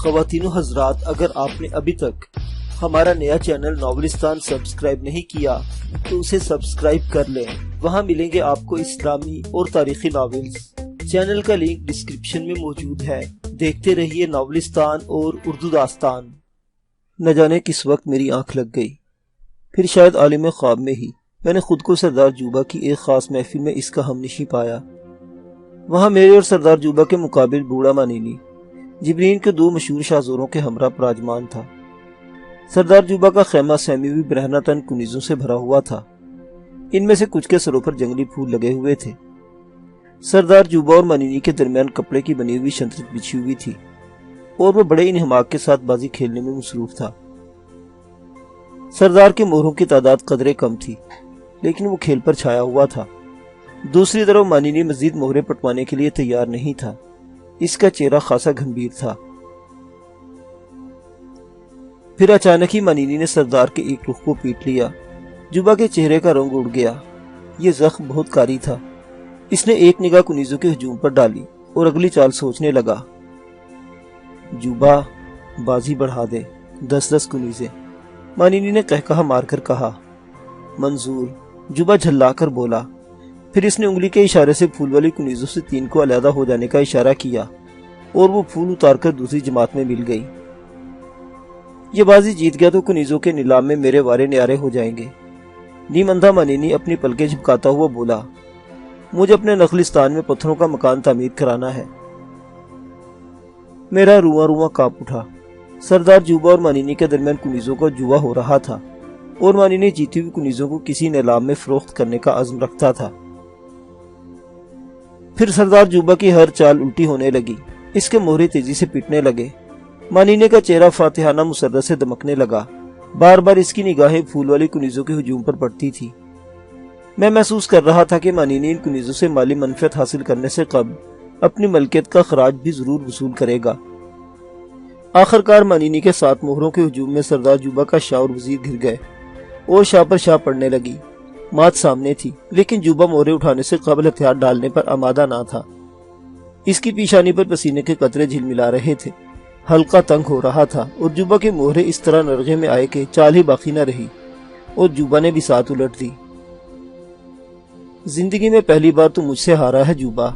خواتین و حضرات، اگر آپ نے ابھی تک ہمارا نیا چینل ناولستان سبسکرائب نہیں کیا تو اسے سبسکرائب کر لیں۔ وہاں ملیں گے آپ کو اسلامی اور تاریخی ناولز۔ چینل کا لنک ڈسکرپشن میں موجود ہے۔ دیکھتے رہیے ناولستان اور اردو داستان۔ نہ جانے کس وقت میری آنکھ لگ گئی، پھر شاید عالم خواب میں ہی میں نے خود کو سردار جوبا کی ایک خاص محفل میں اس کا ہمنشیں پایا۔ وہاں میرے اور سردار جوبا کے مقابل بوڑھا مانینی جبرین کے دو مشہور شاہزوروں کے ہمراہ پراجمان تھا۔ سردار جوبا کا خیمہ سہمی ہوئی برہنہ تن کنیزوں سے بھرا ہوا تھا۔ ان میں سے کچھ کے سروں پر جنگلی پھول لگے ہوئے تھے۔ سردار جوبا اور مانینی کے درمیان کپڑے کی بنی ہوئی شنطرت بچھی ہوئی تھی اور وہ بڑے انہماک کے ساتھ بازی کھیلنے میں مصروف تھا۔ سردار کے مہروں کی تعداد قدرے کم تھی، لیکن وہ کھیل پر چھایا ہوا تھا۔ دوسری طرف مانینی مزید مہرے پٹوانے کے لیے تیار نہیں تھا۔ اس کا چہرہ خاصا گھنبیر تھا۔ پھر اچانک ہی مانینی نے سردار کے ایک رخ کو پیٹ لیا۔ جوبا کے چہرے کا رنگ اڑ گیا۔ یہ زخم بہت کاری تھا۔ اس نے ایک نگاہ کنیزوں کے ہجوم پر ڈالی اور اگلی چال سوچنے لگا۔ جوبا، بازی بڑھا دے، 10 کنیزیں، مانینی نے قہقہا مار کر کہا۔ منظور، جوبا جھلا کر بولا۔ پھر اس نے انگلی کے اشارے سے پھول والی کنیزوں سے 3 کو علیحدہ ہو جانے کا اشارہ کیا اور وہ پھول اتار کر دوسری جماعت میں مل گئی۔ یہ بازی جیت گیا تو کنیزوں کے نیلام میں میرے وارے نیارے ہو جائیں گے۔ نیم اندھا مانینی اپنی پلکیں جھپکاتا ہوا بولا، مجھے اپنے نخلستان میں پتھروں کا مکان تعمیر کرانا ہے۔ میرا رواں رواں کانپ اٹھا۔ سردار جوبا اور مانینی کے درمیان کنیزوں کا جوا ہو رہا تھا اور مانینی جیتی ہوئی کنیزوں کو کسی نیلام میں فروخت کرنے کا عزم رکھتا تھا۔ پھر سردار جوبا کی ہر چال الٹی ہونے لگی۔ اس کے مہرے تیزی سے پیٹنے لگے۔ مانینی کا چہرہ فاتحانہ مسرت سے دمکنے لگا۔ بار بار اس کی نگاہیں پھول والی کنیزوں کے ہجوم پر پڑتی تھی۔ میں محسوس کر رہا تھا کہ مانینی ان کنیزوں سے مالی منفعت حاصل کرنے سے قبل اپنی ملکیت کا خراج بھی ضرور وصول کرے گا۔ آخر کار مانینی کے 7 مہروں کے ہجوم میں سردار جوبا کا شاہ اور وزیر گر گئے اور شاہ پر شاہ پڑنے لگی۔ مات سامنے تھی، لیکن جوبا مہرے اٹھانے سے قبل ہتھیار ڈالنے پر آمادہ نہ تھا۔ اس کی پیشانی پر پسینے کے قطرے جھلملا رہے تھے۔ حلقہ تنگ ہو رہا تھا اور جوبا کے مہرے اس طرح نرغے میں آئے کہ چال ہی باقی نہ رہی اور جوبا نے بھی ساتھ الٹ دی۔ زندگی میں پہلی بار تو مجھ سے ہارا ہے جوبا،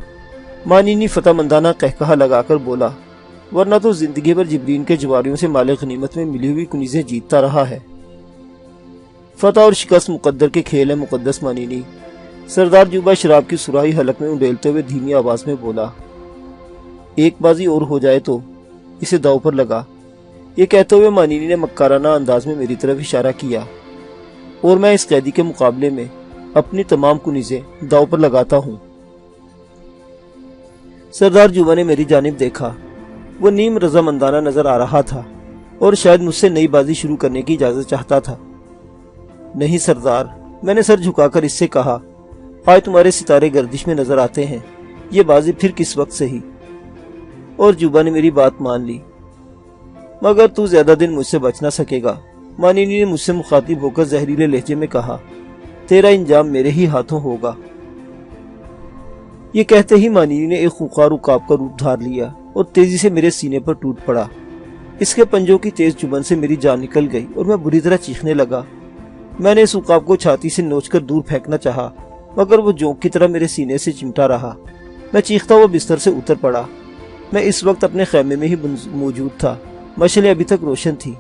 مانینی فتح مندانہ قہقہا لگا کر بولا، ورنہ تو زندگی بھر جبرین کے جواریوں سے مال غنیمت میں ملی ہوئی کنیزیں جیتتا رہا ہے۔ فتح اور شکست مقدر کے کھیل ہے مقدس مانینی۔ سردار جوبا شراب کی سراہی حلق میں انڈیلتے ہوئے دھیمی آواز میں بولا۔ ایک بازی اور ہو جائے تو اسے داؤ پر لگا۔ یہ کہتے ہوئے مانینی نے مکارانہ انداز میں میری طرف اشارہ کیا اور میں اس قیدی کے مقابلے میں اپنی تمام کنیزیں داؤ پر لگاتا ہوں۔ سردار جوبا نے میری جانب دیکھا۔ وہ نیم رضامندانہ نظر آ رہا تھا اور شاید مجھ سے نئی بازی شروع کرنے کی اجازت چاہتا تھا۔ نہیں سردار، میں نے سر جھکا کر اس سے کہا، آج تمہارے ستارے گردش میں نظر آتے ہیں، یہ بازی پھر کس وقت سے ہی؟ اور جوبا نے میری بات مان لی۔ مگر تو زیادہ دن مجھ سے بچ نہ سکے گا، مانینی نے مجھ سے مخاطب ہو کر زہریلے لہجے میں کہا، تیرا انجام میرے ہی ہاتھوں ہوگا۔ یہ کہتے ہی مانینی نے ایک خونخوار عقاب کا روپ دھار لیا اور تیزی سے میرے سینے پر ٹوٹ پڑا۔ اس کے پنجوں کی تیز چبھن سے میری جان نکل گئی اور میں بری طرح چیخنے لگا۔ میں نے اس عقاب کو چھاتی سے نوچ کر دور پھینکنا چاہا، مگر وہ جونک کی طرح میرے سینے سے چمٹا رہا۔ میں چیختا ہوا بستر سے اتر پڑا۔ میں اس وقت اپنے خیمے میں ہی موجود تھا۔ مشعلیں ابھی تک روشن تھی۔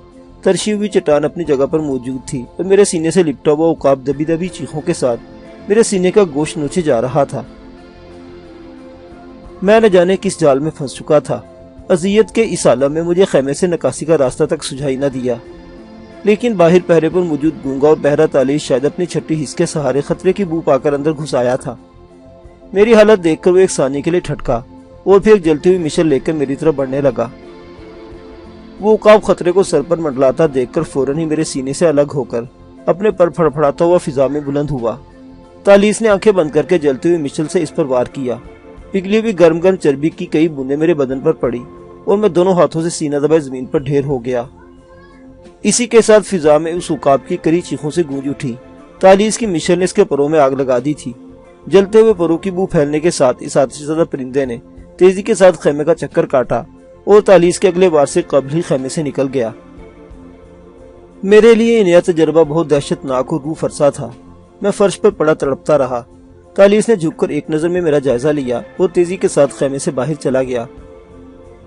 ترشی ہوئی چٹان اپنی جگہ پر موجود تھی اور میرے سینے سے لپٹا ہوا عقاب دبی دبی چیخوں کے ساتھ میرے سینے کا گوشت نوچے جا رہا تھا۔ میں نہ جانے کس جال میں پھنس چکا تھا۔ اذیت کے اس عالم میں مجھے خیمے سے نکاسی کا راستہ تک سجھائی نہ دیا، لیکن باہر پہرے پر موجود گونگا اور بہرا تالیش شاید اپنی چھٹی حس کے سہارے خطرے کی بو پا کر اندر گھس آیا تھا۔ میری حالت دیکھ کر وہ ایک ثانیے کے لیے ٹھٹکا اور پھر ایک جلتی ہوئی مشل لے کر میری طرف بڑھنے لگا۔ وہ عقاب خطرے کو سر پر منڈلاتا دیکھ کر فوراً ہی میرے سینے سے الگ ہو کر اپنے پر پھڑپھڑاتا ہوا فضا میں بلند ہوا۔ تالیس نے آنکھیں بند کر کے جلتی ہوئی مشل سے اس پر وار کیا۔ پگھلی ہوئی گرم گرم چربی کی کئی بوندیں میرے بدن پر پڑی اور میں دونوں ہاتھوں سے سینہ دبائے زمین پر ڈھیر ہو گیا۔ اسی کے ساتھ فضا میں اس عقاب کی کڑی چیخوں سے گونج اٹھی۔ تالیس کی مشل نے اس کے پروں میں آگ لگا دی تھی۔ جلتے ہوئے پروں کی بو پھیلنے کے ساتھ اس آتش زدہ پرندے نے تیزی کے ساتھ خیمے کا چکر کاٹا اور تالیس کے اگلے وار سے قبل ہی خیمے سے نکل گیا۔ میرے لیے یہ نیا تجربہ بہت دہشت ناک اور روح فرسا تھا۔ میں فرش پر پڑا تڑپتا رہا۔ تالیس نے جھک کر ایک نظر میں میرا جائزہ لیا اور تیزی کے ساتھ خیمے سے باہر چلا گیا۔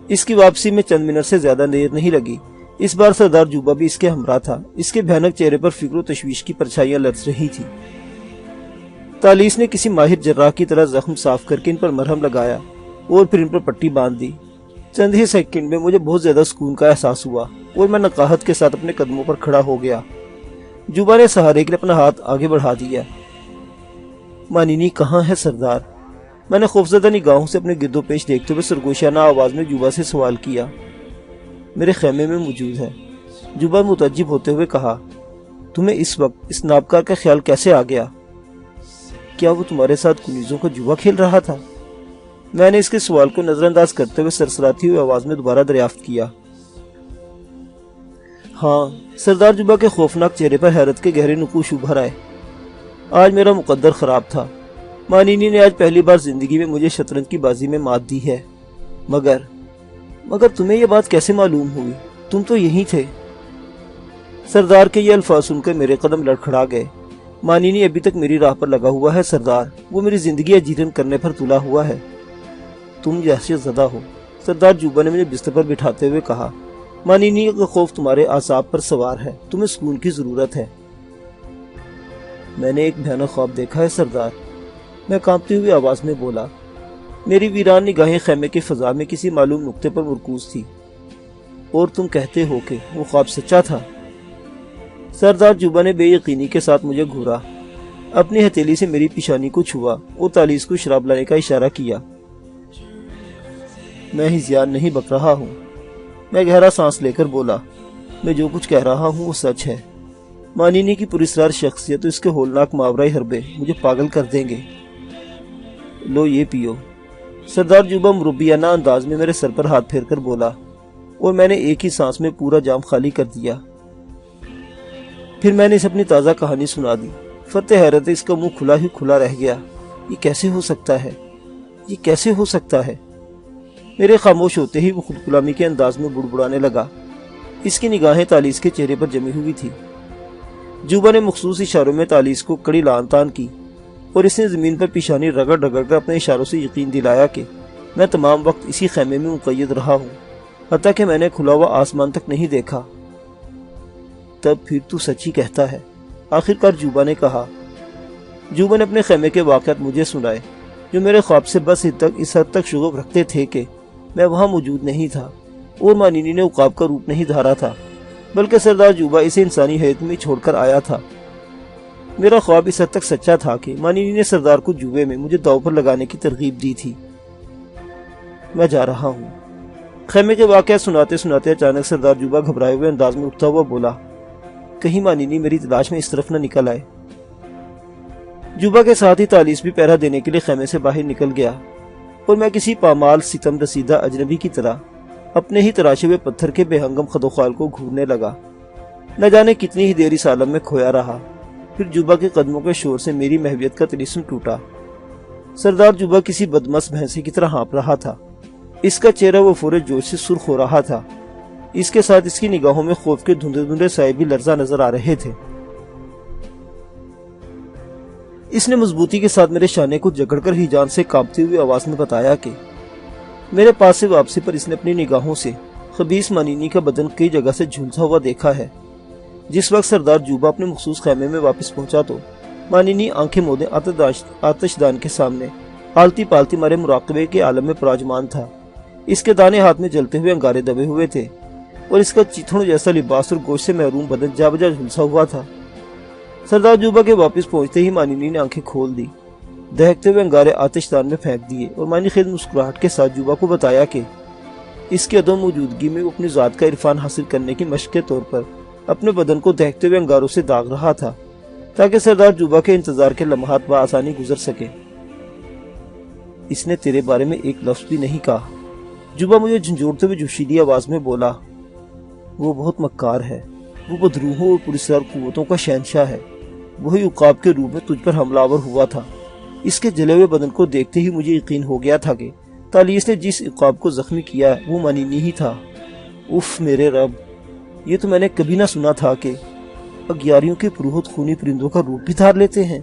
اس کی واپسی میں چند منٹ سے زیادہ دیر نہیں لگی۔ اس بار سردار جوبا بھی اس کے ہمراہ تھا۔ اس کے بھیانک چہرے پر فکر و تشویش کی پرچھائیاں لرز رہی تھی۔ تالیس نے کسی ماہر جراح کی طرح زخم صاف کر کے ان پر مرہم لگایا اور پھر ان پر پٹی باندھ دی۔ چند ہی سیکنڈ میں مجھے بہت زیادہ سکون کا احساس ہوا اور میں نقاہت کے ساتھ اپنے قدموں پر کھڑا ہو گیا۔ جوبا نے سہارے کے لیے اپنا ہاتھ آگے بڑھا دیا۔ مانینی کہاں ہے سردار؟ میں نے خوفزدہ نگاہوں سے اپنے گرد و پیش دیکھتے ہوئے سرگوشانہ آواز میں جوبا سے سوال کیا۔ میرے خیمے میں موجود ہے، جوبا متعجب ہوتے ہوئے کہا۔ تمہیں اس وقت اس نابکار کا خیال کیسے آ گیا؟ کیا وہ تمہارے ساتھ کنیزوں کا جوا کھیل رہا تھا؟ میں نے اس کے سوال کو نظر انداز کرتے ہوئے سرسراتی ہوئی آواز میں دوبارہ دریافت کیا۔ ہاں، سردار جوبا کے خوفناک چہرے پر حیرت کے گہرے نقوش ابھر آئے۔ آج میرا مقدر خراب تھا۔ مانینی نے آج پہلی بار زندگی میں مجھے شطرنج کی بازی میں مات دی ہے۔ مگر تمہیں یہ بات کیسے معلوم ہوئی؟ تم تو یہیں تھے۔ سردار کے یہ الفاظ سن کر میرے قدم لڑکھڑا گئے۔ مانینی ابھی تک میری راہ پر لگا ہوا ہے سردار، وہ میری زندگی اجیرن کرنے پر تلا ہوا ہے۔ تم دہشت زدہ ہو، سردار جوبا نے مجھے بستر پر بٹھاتے ہوئے کہا۔ مانینی کا خوف تمہارے اعصاب پر سوار ہے، تمہیں سکون کی ضرورت ہے۔ میں نے ایک بھیانک خواب دیکھا ہے سردار، میں کانپتی ہوئی آواز میں بولا۔ میری ویران نگاہیں خیمے کی فضا میں کسی معلوم نقطے پر مرکوز تھی۔ اور تم کہتے ہو کہ وہ خواب سچا تھا؟ سردار جوبا نے بے یقینی کے ساتھ مجھے گھورا، اپنی ہتھیلی سے میری پیشانی کو چھوا اور تالیس کو شراب لانے کا اشارہ کیا۔ میں ہی زیان نہیں بک رہا ہوں، میں گہرا سانس لے کر بولا۔ میں جو کچھ کہہ رہا ہوں وہ سچ ہے۔ مانینی کی پراسرار شخصیت اور اس کے ہولناک ماورائی حربے مجھے پاگل کر دیں گے۔ لو یہ پیو، سردار جوبا مربیانہ انداز میں میرے سر پر ہاتھ پھیر کر بولا، اور میں نے ایک ہی سانس میں پورا جام خالی کر دیا۔ پھر میں نے اسے اپنی تازہ کہانی سنا دی۔ فرط حیرت اس کا منہ کھلا ہی کھلا رہ گیا۔ یہ کیسے ہو سکتا ہے؟ یہ کیسے ہو سکتا ہے؟ میرے خاموش ہوتے ہی وہ خود غلامی کے انداز میں بڑبڑانے لگا۔ اس کی نگاہیں تالیس کے چہرے پر جمی ہوئی تھی۔ جوبا نے مخصوص اشاروں میں تالیس کو کڑی لعن طعن کی اور اس نے زمین پر پیشانی رگڑ رگڑ کر اپنے اشاروں سے یقین دلایا کہ میں تمام وقت اسی خیمے میں مقید رہا ہوں، حتیٰ کہ میں نے کھلا ہوا آسمان تک نہیں دیکھا۔ تب پھر تو سچ ہی کہتا ہے، آخرکار جوبا نے کہا۔ جوبا نے اپنے خیمے کے واقعات مجھے سنائے، جو میرے خواب سے بس اس حد تک شغف رکھتے تھے کہ میں وہاں موجود نہیں تھا اور مانینی نے عقاب کا روپ نہیں دھارا تھا، بلکہ سردار جوبا اسے انسانی حیات میں چھوڑ کر آیا تھا۔ میرا خواب اس حد تک سچا تھا کہ مانینی نے سردار کو جوے میں مجھے داؤ پر لگانے کی ترغیب دی تھی۔ میں جا رہا ہوں۔ خیمے کے واقعات سناتے سناتے اچانک سردار جوبا گھبرائے ہوئے انداز میں اٹھتا ہوا بولا، کہیں مانینی میری تلاش میں اس طرف نہ نکل آئے۔ جوبا کے ساتھ ہی تالیس بھی پہرا دینے کے لیے خیمے سے باہر نکل گیا اور میں کسی پامال ستم رسیدہ اجنبی کی طرح اپنے ہی تراشے ہوئے پتھر کے بے ہنگم خدوخال کو گھورنے لگا۔ نہ جانے کتنی ہی دیر اس عالم میں کھویا رہا۔ پھر جوبا کے قدموں کے شور سے میری محویت کا طلسم ٹوٹا۔ سردار جوبا کسی بدمست بھینسے کی طرح ہانپ رہا تھا۔ اس کا چہرہ وہ فورے جوش سے سرخ ہو رہا تھا۔ اس کے ساتھ اس کی نگاہوں میں خوف کے دھندے دھندے سائے بھی لرزہ نظر آ رہے تھے۔ اس نے مضبوطی کے ساتھ میرے شانے کو جکڑ کر ہی جان سے کانپتی ہوئی آواز میں بتایا کہ میرے پاس سے واپسی پر اس نے اپنی نگاہوں سے خبیث مانینی کا بدن کئی جگہ سے جھلسا ہوا دیکھا ہے۔ جس وقت سردار جوبا اپنے مخصوص خیمے میں واپس پہنچا تو مانینی آنکھیں مودے آتش دان کے سامنے آلتی پالتی مارے مراقبے کے عالم میں پراجمان تھا۔ اس کے دانے ہاتھ میں جلتے ہوئے انگارے دبے ہوئے تھے اور اس کا چیتھڑوں جیسا لباس اور گوشت سے محروم بدن جا بجا جھلسا ہوا تھا۔ سردار جوبا کے واپس پہنچتے ہی مانینی نے آنکھیں کھول دی، دہکتے ہوئے انگارے آتش دان میں پھینک دیے اور معنی خیز مسکراہٹ کے ساتھ جوبا کو بتایا کہ اس کی عدم موجودگی میں وہ اپنی ذات کا عرفان حاصل کرنے کی مشق کے طور پر اپنے بدن کو دہکتے ہوئے انگاروں سے داغ رہا تھا تاکہ سردار جوبا کے انتظار کے لمحات بآسانی گزر سکے۔ اس نے تیرے بارے میں ایک لفظ بھی نہیں کہا، جوبا مجھے جھنجھوڑتے ہوئے جوشیلی آواز میں بولا۔ وہ بہت مکار ہے، وہ بدروحوں اور پراسرار قوتوں کا شہنشاہ ہے۔ وہی عقاب کے روپ میں تجھ پر حملہ آور ہوا تھا۔ اس کے جلے ہوئے بدن کو دیکھتے ہی مجھے یقین ہو گیا تھا کہ تالیس نے جس عقاب کو زخمی کیا ہے وہ مانینی ہی تھا۔ اف میرے رب، یہ تو میں نے کبھی نہ سنا تھا کہ اگیاریوں کے پروہت خونی پرندوں کا روپ بھی دھار لیتے ہیں۔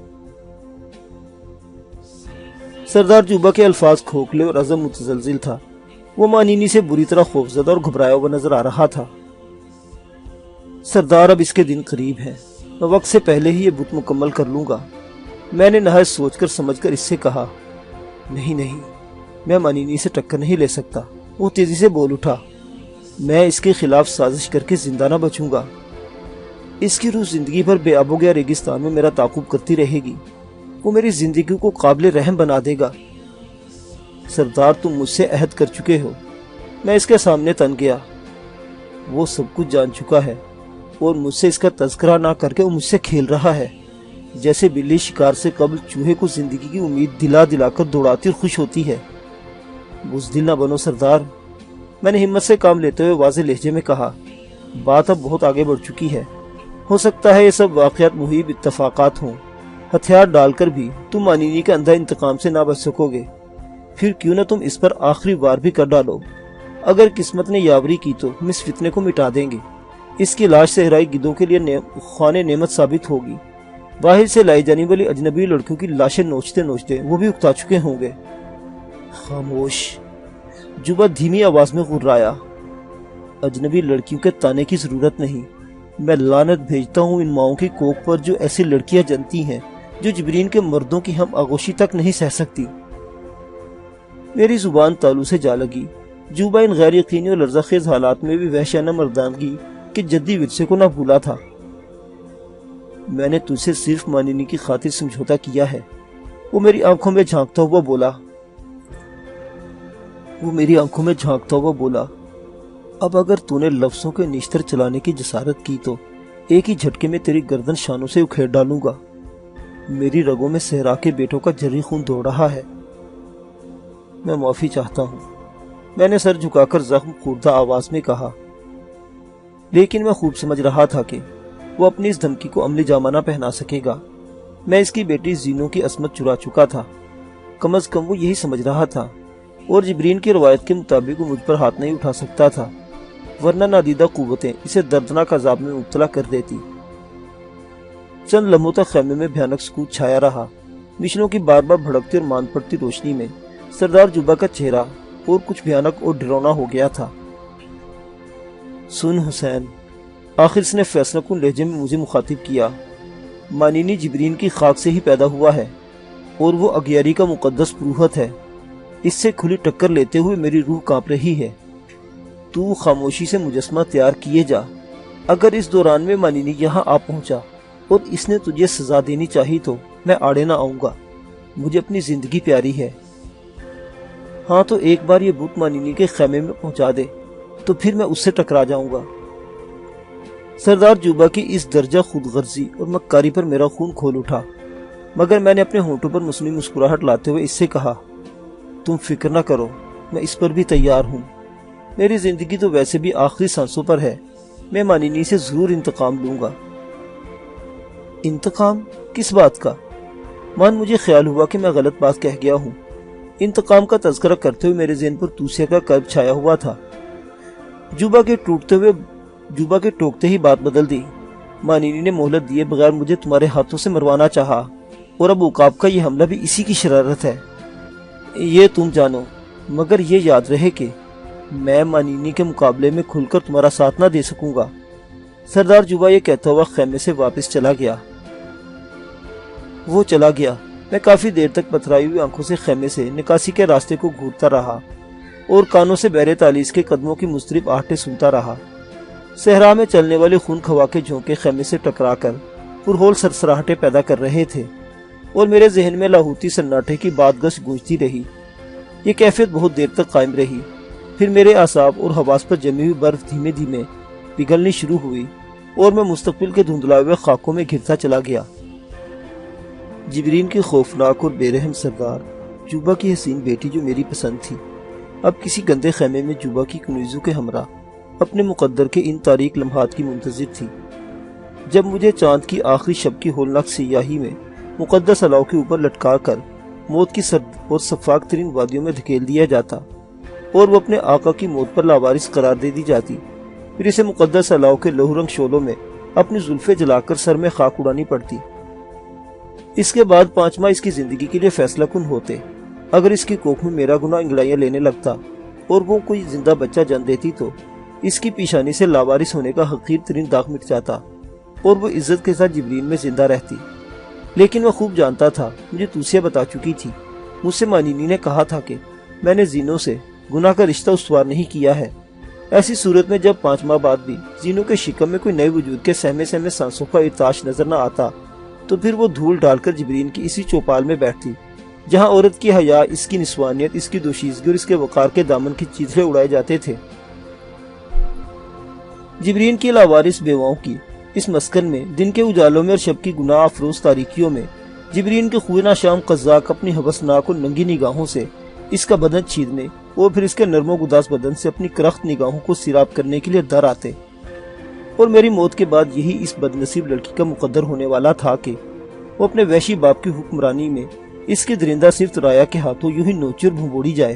سردار جوبا کے الفاظ کھوکھلے اور عزم متزلزل تھا۔ وہ مانینی سے بری طرح خوفزدہ اور گھبرایا ہوا نظر آ رہا تھا۔ سردار، اب اس کے دن قریب ہیں، میں وقت سے پہلے ہی یہ بت مکمل کر لوں گا۔ میں نے نہایت سوچ کر سمجھ کر اس سے کہا، نہیں نہیں، میں مانینی سے ٹکر نہیں لے سکتا۔ وہ تیزی سے بول اٹھا، میں اس کے خلاف سازش کر کے زندہ نہ بچوں گا۔ اس کی روح زندگی بھر بے آب و گیا ریگستان میں میرا تعاقب کرتی رہے گی۔ وہ میری زندگی کو قابل رحم بنا دے گا۔ سردار، تم مجھ سے عہد کر چکے ہو۔ میں اس کے سامنے تن گیا۔ وہ سب کچھ جان چکا ہے اور مجھ سے اس کا تذکرہ نہ کر کے وہ مجھ سے کھیل رہا ہے، جیسے بلی شکار سے قبل چوہے کو زندگی کی امید دلا دلا کر دوڑاتی اور خوش ہوتی ہے۔ بزدل نہ بنو سردار، میں نے ہمت سے کام لیتے ہوئے واضح لہجے میں کہا۔ بات اب بہت آگے بڑھ چکی ہے۔ ہو سکتا ہے یہ سب واقعات محیب اتفاقات ہوں۔ ہتھیار ڈال کر بھی تم مانینی کے اندھا انتقام سے نہ بچ سکو گے۔ پھر کیوں نہ تم اس پر آخری وار بھی کر ڈالو۔ اگر قسمت نے یاوری کی تو ہم اس فتنے کو مٹا دیں گے۔ اس کی لاش صحرائی گدوں کے لیے خوان نعمت ثابت ہوگی۔ باہر سے لائی جانے والی اجنبی لڑکیوں کی لاشیں نوچتے نوچتے وہ بھی اکتا چکے ہوں گے۔ خاموش، جوبا دھیمی آواز میں غرایا۔ اجنبی لڑکیوں کے تانے کی ضرورت نہیں۔ میں لعنت بھیجتا ہوں ان ماؤں کی کوکھ پر جو ایسی لڑکیاں جنتی ہیں جو جبرین کے مردوں کی ہم آغوشی تک نہیں سہ سکتی۔ میری زبان تالو سے جا لگی۔ جوبا ان غیر یقینی اور لرزہ خیز حالات میں بھی وحشیانہ مردانگی کے جدی ورثے کو نہ بھولا تھا۔ میں نے تجھ سے صرف مانینی کی خاطر سمجھوتا کیا ہے، وہ میری آنکھوں میں جھانکتا ہوا بولا۔ اب اگر تو نے لفظوں کے نشتر چلانے کی جسارت کی تو ایک ہی جھٹکے میں تیری گردن شانوں سے اکھیڑ ڈالوں گا۔ میری رگوں میں صحرا کے بیٹوں کا جری خون دوڑ رہا ہے۔ میں معافی چاہتا ہوں، میں نے سر جھکا کر زخم خوردہ آواز میں کہا، لیکن میں خوب سمجھ رہا تھا کہ وہ اپنی اس دھمکی کو عملی جامہ نہ پہنا سکے گا۔ میں اس کی بیٹی زینو کی عصمت چرا چکا تھا، کم از کم وہ یہی سمجھ رہا تھا، اور جبرین کی روایت کے مطابق وہ مجھ پر ہاتھ نہیں اٹھا سکتا تھا، ورنہ نادیدہ قوتیں اسے دردناک عذاب میں مبتلا کر دیتی۔ چند لمحوں تک خیمے میں بھیانک سکوت چھایا رہا۔ مشنوں کی بار بار بھڑکتی اور مان پڑتی روشنی میں سردار جوبا کا چہرہ اور کچھ بھیانک اور ڈرونا ہو گیا تھا۔ سن حسین، آخر اس نے فیصلہ کن لہجے میں مجھے مخاطب کیا، مانینی جبرین کی خاک سے ہی پیدا ہوا ہے اور وہ اگیاری کا مقدس پروہت ہے۔ اس سے کھلی ٹکر لیتے ہوئے میری روح کانپ رہی ہے۔ تو خاموشی سے مجسمہ تیار کیے جا۔ اگر اس دوران میں مانینی یہاں آ پہنچا اور اس نے تجھے سزا دینی چاہی تو میں آڑے نہ آؤں گا۔ مجھے اپنی زندگی پیاری ہے۔ ہاں تو ایک بار یہ بت مانینی کے خیمے میں پہنچا دے تو پھر میں اس سے ٹکرا جاؤں گا۔ سردار جوبا کی اس درجہ خود غرضی اور مکاری پر میرا خون کھول اٹھا، مگر میں نے اپنے ہونٹوں پر مصنوعی مسکراہٹ لاتے ہوئے اس سے کہا، تم فکر نہ کرو، میں اس پر بھی تیار ہوں۔ میری زندگی تو ویسے بھی آخری سانسوں پر ہے، میں مانینی سے ضرور انتقام لوں گا۔ انتقام؟ کس بات کا؟ مجھے خیال ہوا کہ میں غلط بات کہہ گیا ہوں۔ انتقام کا تذکرہ کرتے ہوئے میرے ذہن پر توسیہ کا کرب چھایا ہوا تھا۔ جوبا کے ٹوکتے ہی بات بدل دی۔ مانینی نے مہلت دیے بغیر مجھے تمہارے ہاتھوں سے مروانا چاہا، اور اب عقاب کا یہ حملہ بھی اسی کی شرارت ہے۔ یہ تم جانو، مگر یہ یاد رہے کہ میں مانینی کے مقابلے میں کھل کر تمہارا ساتھ نہ دے سکوں گا۔ سردار جوبا یہ کہتا ہوا خیمے سے واپس چلا گیا۔ وہ چلا گیا۔ میں کافی دیر تک پتھرائی ہوئی آنکھوں سے خیمے سے نکاسی کے راستے کو گھورتا رہا اور کانوں سے بہرے تالیس کے قدموں کی مضطرب آہٹیں سنتا رہا۔ صحرا میں چلنے والے خون خوا کے جھونکے خیمے سے ٹکرا کر پرہول سرسراہٹیں پیدا کر رہے تھے، اور میرے ذہن میں لاہوتی سناٹے کی بات گش گونجتی رہی۔ یہ کیفیت بہت دیر تک قائم رہی، پھر میرے اعصاب اور حواس پر جمی ہوئی برف دھیمے دھیمے پگھلنی شروع ہوئی اور میں مستقبل کے دھندلائے ہوئے خاکوں میں گھرتا چلا گیا۔ جبرین کی خوفناک اور بے رحم سردار جوبا کی حسین بیٹی جو میری پسند تھی، اب کسی گندے خیمے میں جوبا کی کنیزوں کے ہمراہ اپنے مقدر کے ان تاریک لمحات کی منتظر تھی، جب مجھے چاند کی آخری شب کی ہولناک سیاہی میں مقدس الاؤ کے اوپر لٹکا کر موت کی سرد اور شفاف ترین وادیوں میں دھکیل دیا جاتا اور وہ اپنے آقا کی موت پر لاوارث قرار دے دی جاتی۔ پھر اسے مقدس علاؤ کے لہو رنگ شعلوں میں اپنی زلفیں جلا کر سر میں خاک اڑانی پڑتی۔ اس کے بعد 5 ماہ اس کی زندگی کے لیے فیصلہ کن ہوتے۔ اگر اس کی کوکھ میں میرا گناہ انگڑائیاں لینے لگتا اور وہ کوئی زندہ بچہ جن دیتی تو اس کی پیشانی سے لاوارث ہونے کا حقیر ترین داغ مٹ جاتا اور وہ عزت کے ساتھ جبرین میں زندہ رہتی۔ لیکن وہ خوب جانتا تھا، مجھے توسیہ بتا چکی تھی، مجھ سے مانینی نے کہا تھا کہ میں نے زینوں سے گناہ کا رشتہ استوار نہیں کیا ہے۔ ایسی صورت میں جب 5 ماہ بعد بھی زینوں کے شکم میں کوئی نئے وجود کے سہمے سہمے سانسوں کا ارتعاش نظر نہ آتا تو پھر وہ دھول ڈال کر جبرین کی اسی چوپال میں بیٹھتی جہاں عورت کی حیا، اس کی نسوانیت، اس کی دوشیزگی اور اس کے وقار کے دامن کی چیتھڑے اڑائے جاتے تھے۔ جبرین کی لاوارث بیواؤں کی اس مسکن میں دن کے اجالوں میں اور شب کی گناہ افروز تاریکیوں میں جبرین کے خوہ ناشام قزاق اپنی حوثناک اور ننگی نگاہوں سے اس کا بدن چھیدنے اور پھر اس کے نرم و گداز بدن سے اپنی کرخت نگاہوں کو سیراب کرنے کے لیے در آتے، اور میری موت کے بعد یہی اس بد نصیب لڑکی کا مقدر ہونے والا تھا کہ وہ اپنے وحشی باپ کی حکمرانی میں اس کی درندہ صرف رایا کے ہاتھوں یوں ہی نوچی اور بھنبوڑی جائے۔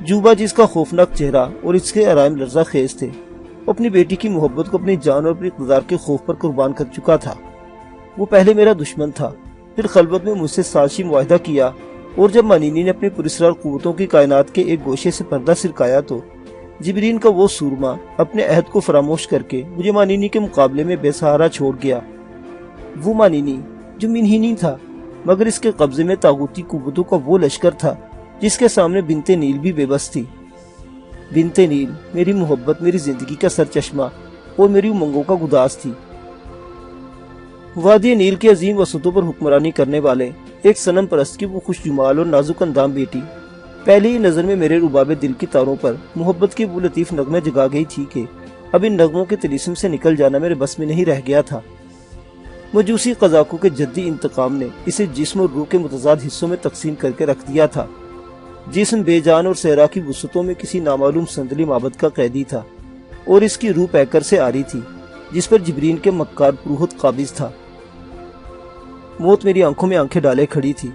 جوبا جس کا خوفناک چہرہ اور اس کے عرائم لرزہ خیز تھے، وہ اپنی بیٹی کی محبت کو اپنی جان اور اپنی اقتدار کے خوف پر قربان کر چکا تھا۔ وہ پہلے میرا دشمن تھا، پھر خلوت میں مجھ سے سازشی معاہدہ کیا، اور جب مانینی نے اپنی پراسرار قوتوں کی کائنات کے ایک گوشے سے پردہ سرکایا تو جبرین کا وہ سورما اپنے عہد کو فراموش کر کے مجھے مانینی کے مقابلے میں بے سہارا چھوڑ گیا۔ وہ مانینی جو منہینی تھا مگر اس کے قبضے میں طاغوتی قوتوں کا وہ لشکر تھا جس کے سامنے بنت نیل بھی بے بس تھی۔ بنت نیل میری محبت، میری زندگی کا سر چشمہ اور میری امنگوں کا گداز تھی۔ وادی نیل کے عظیم وسطوں پر حکمرانی کرنے والے ایک صنم پرست کی وہ خوش جمال اور نازک اندام بیٹی پہلی ہی نظر میں میرے رباب دل کی تاروں پر محبت کے وہ لطیف نغمے جگا گئی تھی کہ اب ان نغموں کے طلیسم سے نکل جانا میرے بس میں نہیں رہ گیا تھا۔ مجوسی قزاقوں کے جدی انتقام نے اسے جسم اور روح کے متضاد حصوں میں تقسیم کر کے رکھ دیا تھا۔ جسم بے جان اور صحرا کی وسعتوں میں کسی نامعلوم سندلی معبد کا قیدی تھا، اور اس کی روح پیکر سے آ رہی تھی جس پر جبرین کے مکار پروہت قابض تھا۔ موت میری آنکھوں میں آنکھیں ڈالے کھڑی تھی،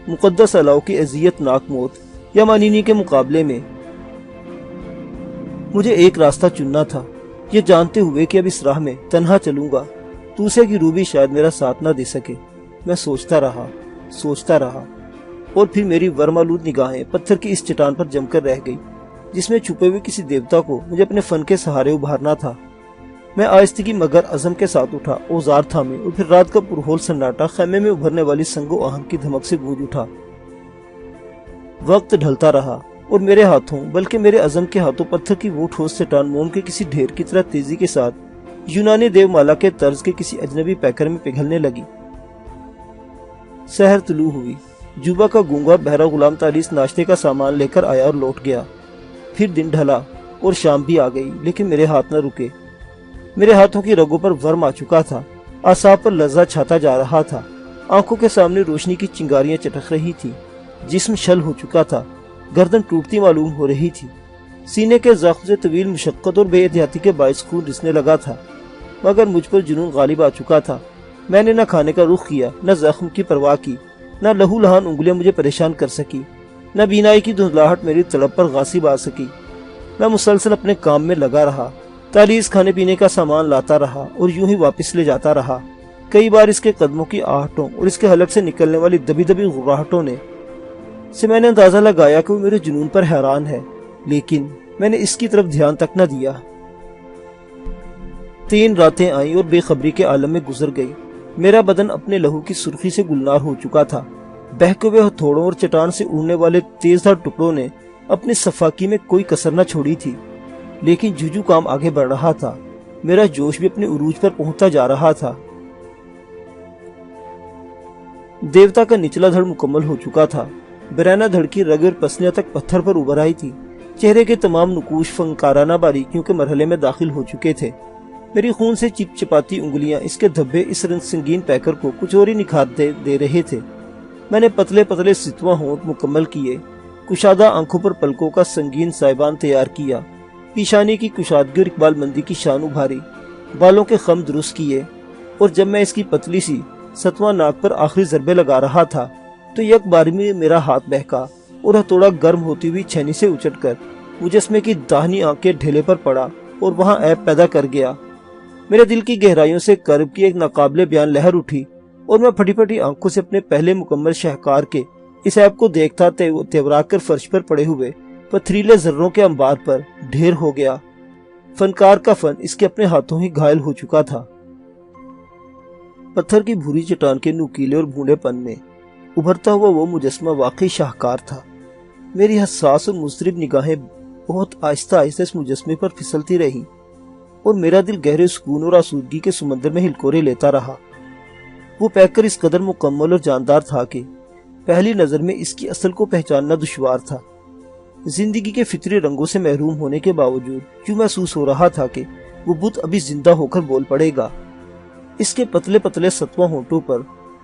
مقدس علاؤ کی اذیت ناک موت یا مانینی کے مقابلے میں مجھے ایک راستہ چننا تھا، یہ جانتے ہوئے کہ اب اس راہ میں تنہا چلوں گا توسیہ کی روح بھی شاید میرا ساتھ نہ دے سکے۔ میں سوچتا رہا اور پھر میری ورمالود نگاہیں پتھر کی اس چٹان پر جم کر رہ گئی جس میں چھپے ہوئے کسی دیوتا کو مجھے اپنے فن کے سہارے ابھارنا تھا۔ میں آہستگی مگر عزم کے ساتھ اٹھا، اوزار تھامے، اور پھر رات کا پرہول سناٹا خیمے میں ابھرنے والی سنگ و آہن کی دھمک سے گونج اٹھا۔ وقت ڈھلتا رہا اور میرے ہاتھوں بلکہ میرے عزم کے ہاتھوں پتھر کی وہ ٹھوس چٹان موم کے کسی ڈھیر کی طرح تیزی کے ساتھ یونانی دیو مالا کے طرز کے کسی اجنبی پیکر میں پگھلنے لگی۔ سحر طلوع ہوئی، جوبا کا گونگا بہرا غلام تالیس ناشتے کا سامان لے کر آیا اور لوٹ گیا۔ پھر دن ڈھلا اور شام بھی آ گئی، لیکن میرے ہاتھ نہ رکے۔ میرے ہاتھوں کی رگوں پر ورم آ چکا تھا، اعصاب پر لرزہ چھاتا جا رہا تھا، آنکھوں کے سامنے روشنی کی چنگاریاں چٹک رہی تھی، جسم شل ہو چکا تھا، گردن ٹوٹتی معلوم ہو رہی تھی، سینے کے زخم سے طویل مشقت اور بے احتیاطی کے باعث خون رسنے لگا تھا، مگر مجھ پر جنون غالب آ چکا تھا۔ میں نے نہ کھانے کا رخ کیا، نہ زخم کی پرواہ کی، نہ لہو لہان انگلیاں مجھے پریشان کر سکی، نہ بینائی کی دھندلاہٹ میری طلب پر غاصب آ سکی۔ میں مسلسل اپنے کام میں لگا رہا، تالیس کھانے پینے کا سامان لاتا رہا اور یوں ہی واپس لے جاتا رہا۔ کئی بار اس کے قدموں کی آہٹوں اور اس کے حلق سے نکلنے والی دبی دبی غراہٹوں سے میں نے اندازہ لگایا کہ وہ میرے جنون پر حیران ہے، لیکن میں نے اس کی طرف دھیان تک نہ دیا۔ 3 راتیں آئیں اور بے خبری کے عالم میں گزر گئی۔ میرا بدن اپنے لہو کی سرخی سے گلنار ہو چکا تھا، بہکے ہوئے ہتھوڑوں اور چٹان سے اڑنے والے تیز دھار ٹکڑوں نے اپنی صفاکی میں کوئی کسر نہ چھوڑی تھی، لیکن جو کام آگے بڑھ رہا تھا، میرا جوش بھی اپنے عروج پر پہنچتا جا رہا تھا۔ دیوتا کا نچلا دھڑ مکمل ہو چکا تھا، برانہ دھڑ کی رگ اور پسلیاں تک پتھر پر ابھر آئی تھی، چہرے کے تمام نقوش فنکارانہ باریکیوں کے مرحلے میں داخل ہو چکے تھے۔ میری خون سے چپ چپاتی انگلیاں اس کے دھبے اس سنگین پیکر کو کچھ اور ہی نکھار دے رہے تھے۔ میں نے پتلے پتلے ستواں ہونٹ مکمل کیے، کشادہ آنکھوں پر پلکوں کا سنگین سائبان تیار کیا، پیشانی کی کشادگی اور اقبال مندی کی شان ابھاری، بالوں کے خم درست کیے، اور جب میں اس کی پتلی سی 7واں ناک پر آخری ضربے لگا رہا تھا تو یک بار میں میرا ہاتھ بہکا اور ہتھوڑا گرم ہوتی ہوئی چھینی سے اچٹ کر مجسمے کی داہنی آنکھ کے ڈھیلے پر پڑا اور وہاں عیب پیدا کر گیا۔ میرے دل کی گہرائیوں سے کرب کی ایک ناقابل بیان لہر اٹھی اور میں پھٹی پھٹی آنکھوں سے اپنے پہلے مکمل شہکار کے اس عیب کو دیکھتا تیورا کر فرش پر پڑے ہوئے پتھریلے ذروں کے انبار پر ڈھیر ہو گیا۔ فنکار کا فن اس کے اپنے ہاتھوں ہی گھائل ہو چکا تھا۔ پتھر کی بھوری چٹان کے نوکیلے اور بھونڈے پن میں ابھرتا ہوا وہ مجسمہ واقعی شاہکار تھا۔ میری حساس اور مضطرب نگاہیں بہت آہستہ آہستہ اس مجسمے پر پھسلتی رہی اور میرا دل گہرے سکون اور آسودگی کے سمندر میں ہلکورے لیتا رہا۔ وہ پیکر اس قدر مکمل اور جاندار تھا کہ پہلی نظر میں اس کی اصل کو پہچاننا دشوار تھا۔ زندگی کے فطری رنگوں سے محروم ہونے کے باوجود یوں محسوس ہو رہا تھا کہ وہ بت ابھی زندہ ہو کر بول پڑے گا۔ اس کے پتلے پتلے ستواں ہونٹوں پر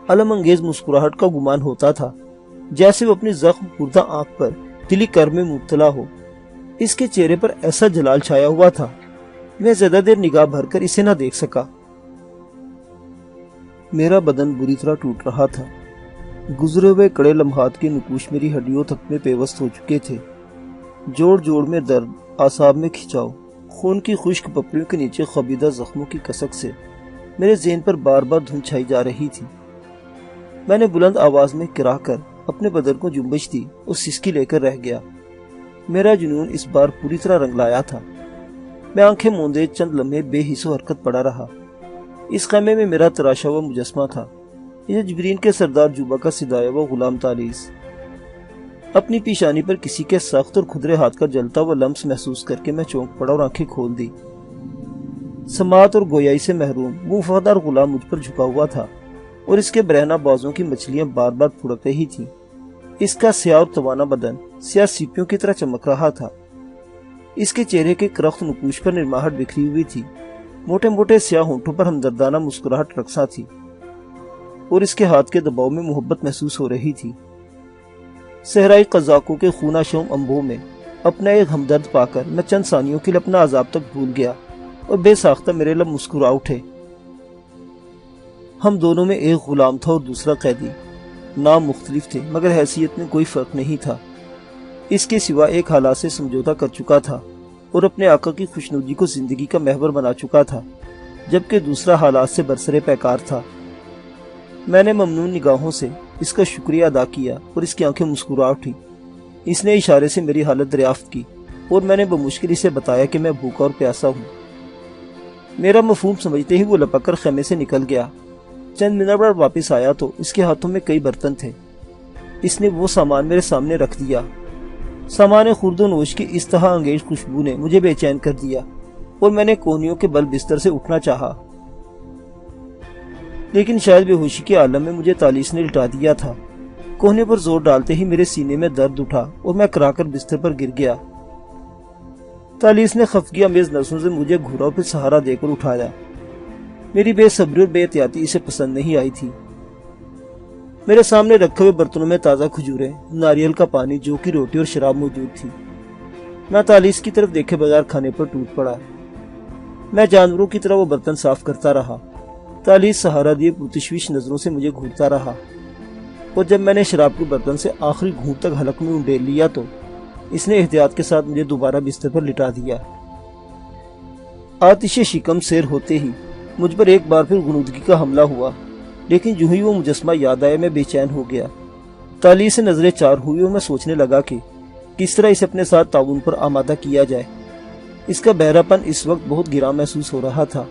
علم انگیز مسکراہٹ کا گمان ہوتا تھا، جیسے وہ اپنی زخم خوردہ آنکھ پر دلی کرب میں مبتلا ہو۔ اس کے چہرے پر ایسا جلال چھایا ہوا تھا، میں زیادہ دیر نگاہ بھر کر اسے نہ دیکھ سکا۔ میرا بدن بری طرح ٹوٹ رہا تھا۔ گزرے ہوئے کڑے لمحات کے نقوش میری ہڈیوں تک میں پیوست ہو چکے تھے۔ جوڑ جوڑ میں درد، اعصاب میں کھچاؤ، خون کی خشک پپڑیوں کے نیچے خبیدہ زخموں کی کسک سے میرے ذہن پر بار بار دھند چھائی جا رہی تھی۔ میں نے بلند آواز میں کراہ کر اپنے بدن کو جنبش دی اور سسکی لے کر رہ گیا۔ میرا جنون اس بار پوری طرح رنگ لایا تھا۔ میں آنکھیں موندے چند لمحے بے حس و حرکت پڑا رہا۔ اس خیمے میں میرا تراشا ہوا مجسمہ تھا، یہ جبرین کے سردار جوبا کا سدایا ہوا غلام تالیس۔ اپنی پیشانی پر کسی کے سخت اور کھدرے ہاتھ کا جلتا ہوا لمس محسوس کر کے میں چونک پڑا اور آنکھیں کھول دی۔ سماعت اور گویائی سے محروم وہ وفادار غلام مجھ پر جھکا ہوا تھا اور اس کے برہنہ بازوں کی مچھلیاں بار بار پھڑک رہی تھیں۔ اس کا سیاہ اور توانا بدن سیاہ سیپیوں کی طرح چمک رہا تھا۔ اس کے چہرے کے کرخت نقوش پر نرماہٹ بکھری ہوئی تھی، موٹے موٹے سیاہ ہونٹوں پر ہمدردانہ مسکراہٹ رقصاں تھی اور اس کے ہاتھ کے دباؤ میں محبت محسوس ہو رہی تھی۔ صحرائی قزاقوں کے خونہ شوم انبوں میں اپنا ایک ہمدرد پا کر میں چند ثانیوں کے لیے اپنا عذاب تک بھول گیا اور بے ساختہ میرے لب مسکرا اٹھے۔ ہم دونوں میں ایک غلام تھا اور دوسرا قیدی۔ نام مختلف تھے مگر حیثیت میں کوئی فرق نہیں تھا۔ اس کے سوا ایک حالات سے سمجھوتا کر چکا تھا اور اپنے آقا کی خوشنودی کو زندگی کا محور بنا چکا تھا، جبکہ دوسرا حالات سے برسرے پیکار تھا۔ میں نے ممنون نگاہوں سے اس کا شکریہ ادا کیا اور اس کی آنکھیں مسکرا اٹھی۔ اس نے اشارے سے میری حالت دریافت کی اور میں نے بمشکل اسے بتایا کہ میں بھوکا اور پیاسا ہوں۔ میرا مفہوم سمجھتے ہی وہ لپک کر خیمے سے نکل گیا۔ چند منٹ بعد واپس آیا تو اس کے ہاتھوں میں کئی برتن تھے۔ اس نے وہ سامان میرے سامنے رکھ دیا۔ سامان خورد و نوش کی اشتہا انگیز خوشبو نے مجھے بے چین کر دیا اور میں نے کونیوں کے بل بستر سے اٹھنا چاہا، لیکن شاید بے ہوشی کے عالم میں مجھے تالیس نے لٹا دیا تھا۔ کوہنے پر زور ڈالتے ہی میرے سینے میں درد اٹھا اور میں کرا کر بستر پر گر گیا۔ تالیس نے خفگی امیز نسوں سے مجھے گھورا اور پھر سہارا دے کر اٹھایا۔ میری بے صبری اور بے احتیاطی اسے پسند نہیں آئی تھی۔ میرے سامنے رکھے ہوئے برتنوں میں تازہ کھجوریں، ناریل کا پانی، جو کی روٹی اور شراب موجود تھی۔ میں تالیس کی طرف دیکھے بغیر کھانے پر ٹوٹ پڑا۔ میں جانوروں کی طرح وہ برتن صاف کرتا رہا۔ تالیس سہارا دیے پرتشویش نظروں سے مجھے گھورتا رہا اور جب میں نے شراب کے برتن سے آخری گھونٹ تک حلق میں انڈیل لیا تو اس نے احتیاط کے ساتھ مجھے دوبارہ بستر پر لٹا دیا۔ آتش شکم سیر ہوتے ہی مجھ پر ایک بار پھر غنودگی کا حملہ ہوا، لیکن جو ہی وہ مجسمہ یاد آیا میں بے چین ہو گیا۔ تالیس سے نظریں چار ہوئی اور میں سوچنے لگا کہ کس طرح اسے اپنے ساتھ تعاون پر آمادہ کیا جائے۔ اس کا بہرا پن اس وقت بہت گراں محسوس ہو رہا تھا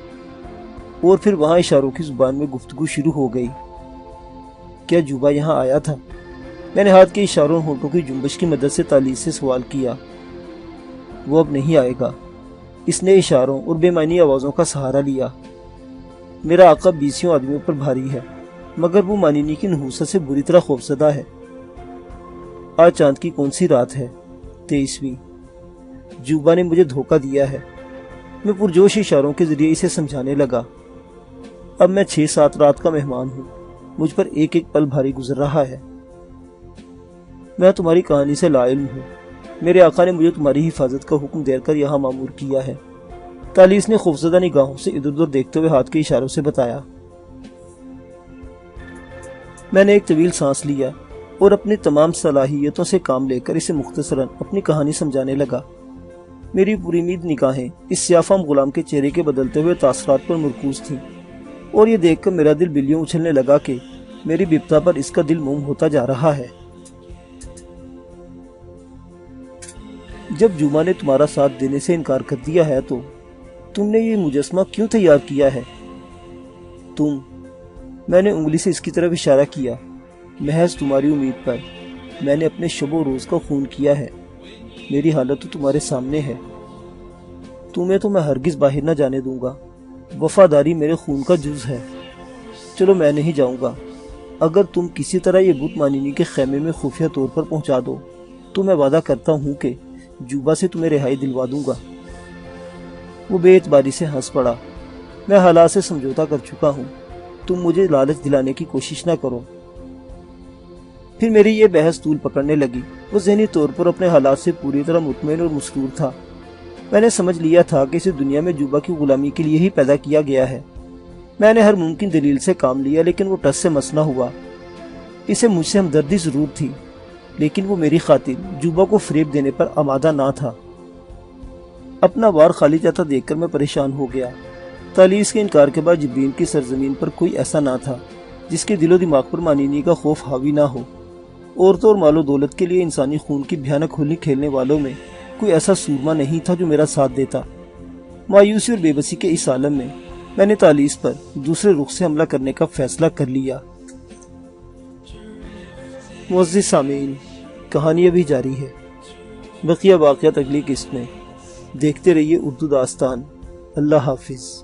اور پھر وہاں اشاروں کی زبان میں گفتگو شروع ہو گئی۔ کیا جوبا یہاں آیا تھا؟ میں نے ہاتھ کے اشاروں اور ہونٹوں کی جنبش کی مدد سے تالیس سے سوال کیا۔ وہ اب نہیں آئے گا۔ اس نے اشاروں اور بے معنی آوازوں کا سہارا لیا۔ میرا آقا 20 آدمیوں پر بھاری ہے مگر وہ مانینی کی نحوست سے بری طرح خوفزدہ ہے۔ آج چاند کی کون سی رات ہے؟ 23ویں۔ جوبا نے مجھے دھوکہ دیا ہے۔ میں پرجوش اشاروں کے ذریعے اسے سمجھانے لگا۔ اب میں 6-7 رات کا مہمان ہوں، مجھ پر ایک ایک پل بھاری گزر رہا ہے۔ میں تمہاری کہانی سے لا علم ہوں۔ میرے آقا نے مجھے تمہاری حفاظت کا حکم دے کر یہاں مامور کیا ہے۔ تالیس نے خوفزدہ نگاہوں سے ادھر ادھر دیکھتے ہوئے ہاتھ کے اشاروں سے بتایا۔ میں نے ایک طویل سانس لیا اور اپنی تمام صلاحیتوں سے کام لے کر اسے مختصراً اپنی کہانی سمجھانے لگا۔ میری پوری امید نگاہیں اس سیاہ فام غلام کے چہرے کے بدلتے ہوئے تاثرات پر مرکوز تھیں، اور یہ دیکھ کر میرا دل بلیوں اچھلنے لگا کہ میری بپتا پر اس کا دل موم ہوتا جا رہا ہے۔ جب جوما نے تمہارا ساتھ دینے سے انکار کر دیا ہے تو تم نے یہ مجسمہ کیوں تیار کیا ہے؟ میں نے انگلی سے اس کی طرف اشارہ کیا۔ محض تمہاری امید پر میں نے اپنے شب و روز کا خون کیا ہے۔ میری حالت تو تمہارے سامنے ہے۔ تمہیں تو میں ہرگز باہر نہ جانے دوں گا۔ وفاداری میرے خون کا جز ہے۔ چلو میں نہیں جاؤں گا۔ اگر تم کسی طرح یہ بت مانینی کے خیمے میں خفیہ طور پر پہنچا دو تو میں وعدہ کرتا ہوں کہ جوبا سے تمہیں رہائی دلوا دوں گا۔ وہ بے اعتباری سے ہنس پڑا۔ میں حالات سے سمجھوتا کر چکا ہوں، تم مجھے لالچ دلانے کی کوشش نہ کرو۔ پھر میری یہ بحث طول پکڑنے لگی۔ وہ ذہنی طور پر اپنے حالات سے پوری طرح مطمئن اور مسرور تھا۔ میں نے سمجھ لیا تھا کہ اسے دنیا میں جوبا کی غلامی کے لیے ہی پیدا کیا گیا ہے۔ میں نے ہر ممکن دلیل سے کام لیا لیکن وہ ٹس سے مس نہ ہوا۔ اسے مجھ سے ہمدردی ضرور تھی لیکن وہ میری خاطر جوبا کو فریب دینے پر آمادہ نہ تھا۔ اپنا وار خالی جاتا دیکھ کر میں پریشان ہو گیا۔ تالیس کے انکار کے بعد جبرین کی سرزمین پر کوئی ایسا نہ تھا جس کے دل و دماغ پر مانینی کا خوف حاوی نہ ہو۔ عورتوں اور مال و دولت کے لیے انسانی خون کی بھیانک ہولی کھیلنے والوں میں کوئی ایسا سورما نہیں تھا جو میرا ساتھ دیتا۔ مایوسی اور بے بسی کے اس عالم میں نے تالیس پر دوسرے رخ سے حملہ کرنے کا فیصلہ کر لیا۔ معزز سامعین، کہانی ابھی جاری ہے۔ بقیہ واقعات اگلی قسط میں۔ دیکھتے رہیے اردو داستان۔ اللہ حافظ۔